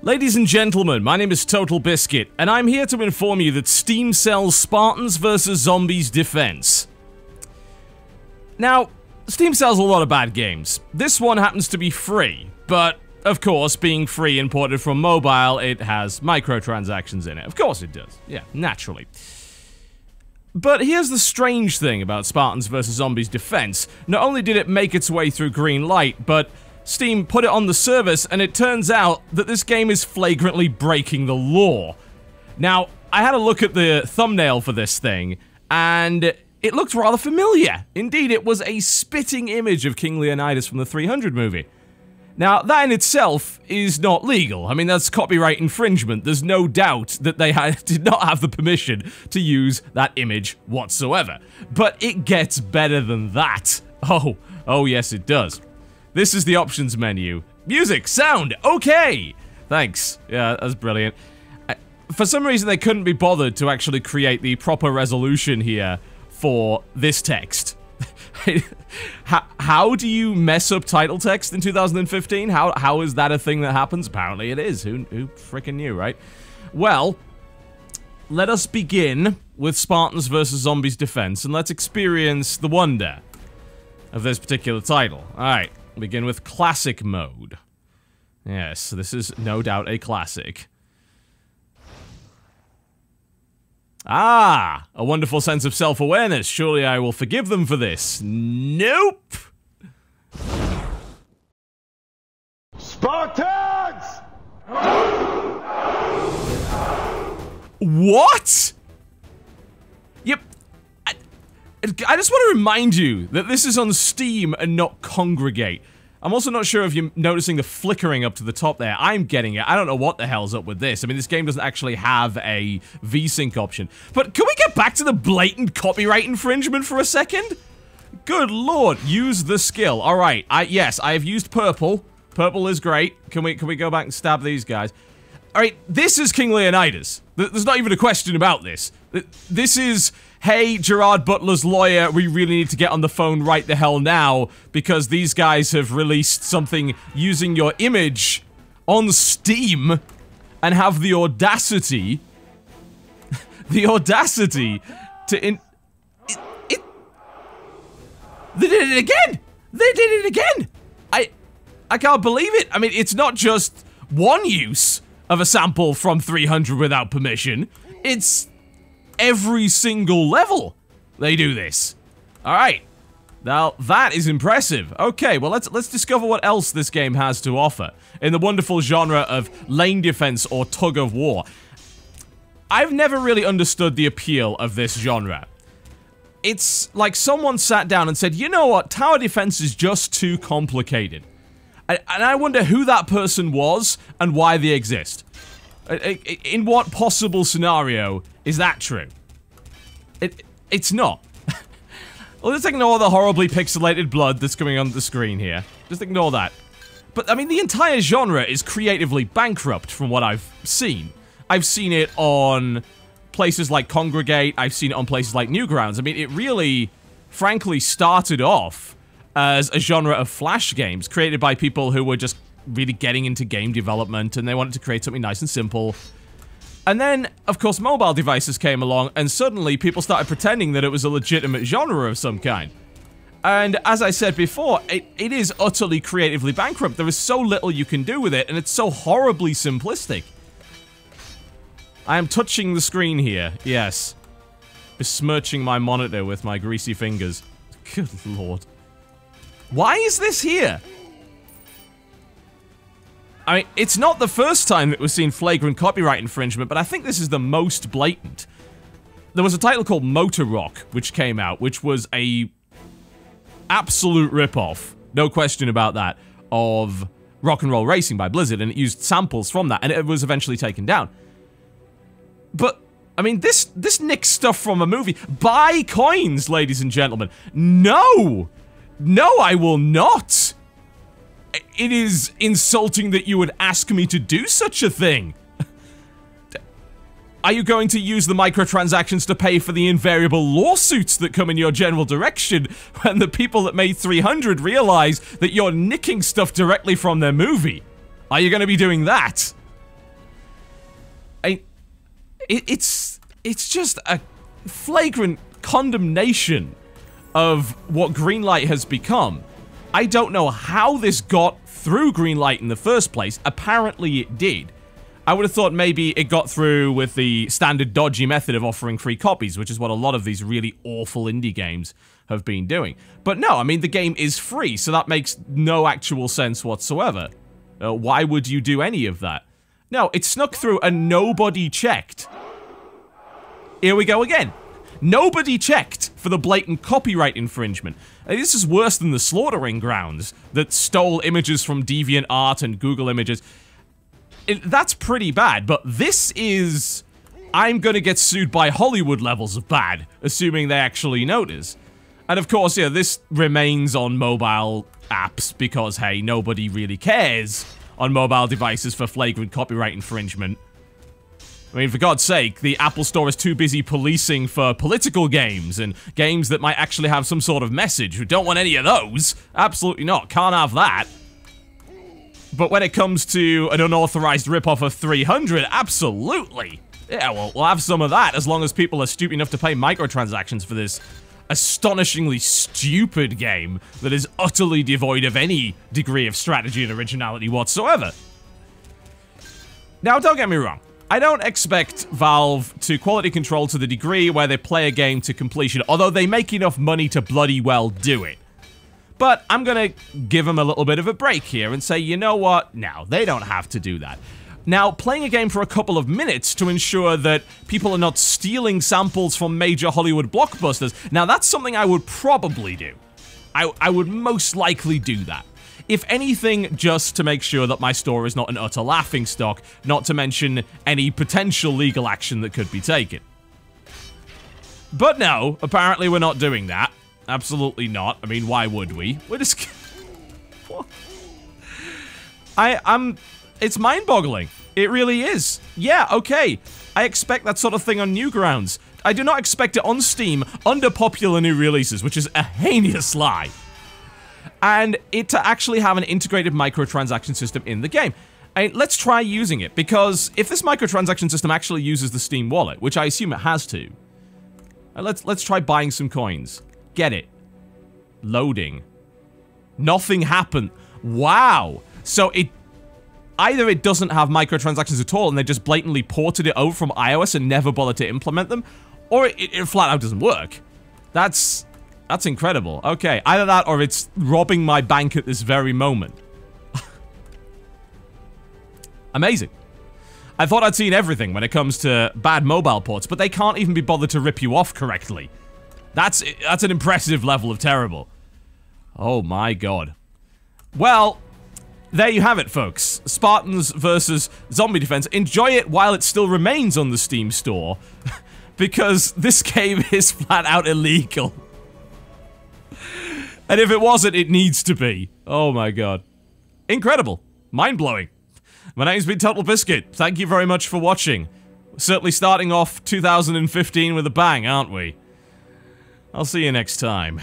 Ladies and gentlemen, my name is TotalBiscuit, and I'm here to inform you that Steam sells Spartans vs. Zombies Defense. Now, Steam sells a lot of bad games. This one happens to be free, but of course, being free and ported from mobile, it has microtransactions in it. Of course it does. Yeah, naturally. But here's the strange thing about Spartans vs. Zombies Defense. Not only did it make its way through green light, but Steam put it on the service, and it turns out that this game is flagrantly breaking the law. Now, I had a look at the thumbnail for this thing, and it looked rather familiar. Indeed, it was a spitting image of King Leonidas from the 300 movie. Now, that in itself is not legal. I mean, that's copyright infringement. There's no doubt that they did not have the permission to use that image whatsoever. But it gets better than that. Oh yes it does. This is the options menu. Music, sound, okay! Thanks. Yeah, that's brilliant. For some reason, they couldn't be bothered to actually create the proper resolution here for this text. How do you mess up title text in 2015? How is that a thing that happens? Apparently it is. Who frickin' knew, right? Well, let us begin with Spartans vs. Zombies Defense, and let's experience the wonder of this particular title. Alright, begin with Classic Mode. Yes, this is no doubt a classic. Ah, a wonderful sense of self-awareness. Surely I will forgive them for this. Nope! Spartans! What? Yep. I just want to remind you that this is on Steam and not Congregate. I'm also not sure if you're noticing the flickering up to the top there. I'm getting it. I don't know what the hell's up with this. I mean, this game doesn't actually have a VSync option. But can we get back to the blatant copyright infringement for a second? Good lord, use the skill. All right, yes, I have used purple. Purple is great. Can we go back and stab these guys? All right, this is King Leonidas. There's not even a question about this. This is, hey, Gerard Butler's lawyer, we really need to get on the phone right the hell now because these guys have released something using your image on Steam and have the audacity, they did it again! They did it again! I can't believe it. I mean, it's not just one use of a sample from 300 without permission. It's every single level they do this. Alright. Now, that is impressive. Okay, well, let's discover what else this game has to offer in the wonderful genre of lane defense or tug-of-war. I've never really understood the appeal of this genre. It's like someone sat down and said, you know what, tower defense is just too complicated. And I wonder who that person was and why they exist. In what possible scenario is that true? It's not. Well, just ignore the horribly pixelated blood that's coming on the screen here. Just ignore that. But, I mean, the entire genre is creatively bankrupt from what I've seen. I've seen it on places like Congregate. I've seen it on places like Newgrounds. I mean, it really, frankly, started off as a genre of flash games created by people who were just really getting into game development and they wanted to create something nice and simple. And then, of course, mobile devices came along and suddenly people started pretending that it was a legitimate genre of some kind. And as I said before, it is utterly creatively bankrupt. There is so little you can do with it and it's so horribly simplistic. I am touching the screen here, yes. Besmirching my monitor with my greasy fingers. Good lord. Why is this here? I mean, it's not the first time that we've seen flagrant copyright infringement, but I think this is the most blatant. There was a title called Motor Rock, which came out, which was a absolute ripoff, no question about that, of Rock and Roll Racing by Blizzard, and it used samples from that, and it was eventually taken down. But, I mean, this nicks stuff from a movie. Buy coins, ladies and gentlemen. No! No, I will not! It is insulting that you would ask me to do such a thing. Are you going to use the microtransactions to pay for the invariable lawsuits that come in your general direction when the people that made 300 realize that you're nicking stuff directly from their movie? Are you going to be doing that? it's just a flagrant condemnation of what Greenlight has become. I don't know how this got through Greenlight in the first place. Apparently it did. I would have thought maybe it got through with the standard dodgy method of offering free copies, which is what a lot of these really awful indie games have been doing. But no, I mean, the game is free, so that makes no actual sense whatsoever. Why would you do any of that? No, it snuck through and nobody checked. Here we go again. Nobody checked for the blatant copyright infringement. This is worse than the slaughtering grounds that stole images from DeviantArt and Google Images. That's pretty bad, but this is... I'm gonna get sued by Hollywood levels of bad, assuming they actually notice. And of course, yeah, this remains on mobile apps because, hey, nobody really cares on mobile devices for flagrant copyright infringement. I mean, for God's sake, the Apple Store is too busy policing for political games and games that might actually have some sort of message. We don't want any of those. Absolutely not. Can't have that. But when it comes to an unauthorized ripoff of 300, absolutely. Yeah, well, we'll have some of that as long as people are stupid enough to pay microtransactions for this astonishingly stupid game that is utterly devoid of any degree of strategy and originality whatsoever. Now, don't get me wrong. I don't expect Valve to quality control to the degree where they play a game to completion, although they make enough money to bloody well do it. But I'm gonna give them a little bit of a break here and say, you know what? No, they don't have to do that. Now, playing a game for a couple of minutes to ensure that people are not stealing samples from major Hollywood blockbusters, now that's something I would probably do. I would most likely do that. If anything, just to make sure that my store is not an utter laughingstock, not to mention any potential legal action that could be taken. But no, apparently we're not doing that. Absolutely not. I mean, why would we? We're just... What? It's mind-boggling. It really is. Yeah, okay. I expect that sort of thing on Newgrounds. I do not expect it on Steam under popular new releases, which is a heinous lie. And it to actually have an integrated microtransaction system in the game. I mean, let's try using it, because if this microtransaction system actually uses the Steam wallet, which I assume it has to, let's try buying some coins. Get it. Loading. Nothing happened. Wow. So either it doesn't have microtransactions at all and they just blatantly ported it over from iOS and never bothered to implement them, or it flat out doesn't work. That's incredible. Okay, either that or it's robbing my bank at this very moment. Amazing. I thought I'd seen everything when it comes to bad mobile ports, but they can't even be bothered to rip you off correctly. That's an impressive level of terrible. Oh my god. Well, there you have it, folks. Spartans versus Zombie Defense. Enjoy it while it still remains on the Steam store, because this game is flat out illegal. And if it wasn't, it needs to be. Oh my god. Incredible. Mind-blowing. My name's been TotalBiscuit. Thank you very much for watching. We're certainly starting off 2015 with a bang, aren't we? I'll see you next time.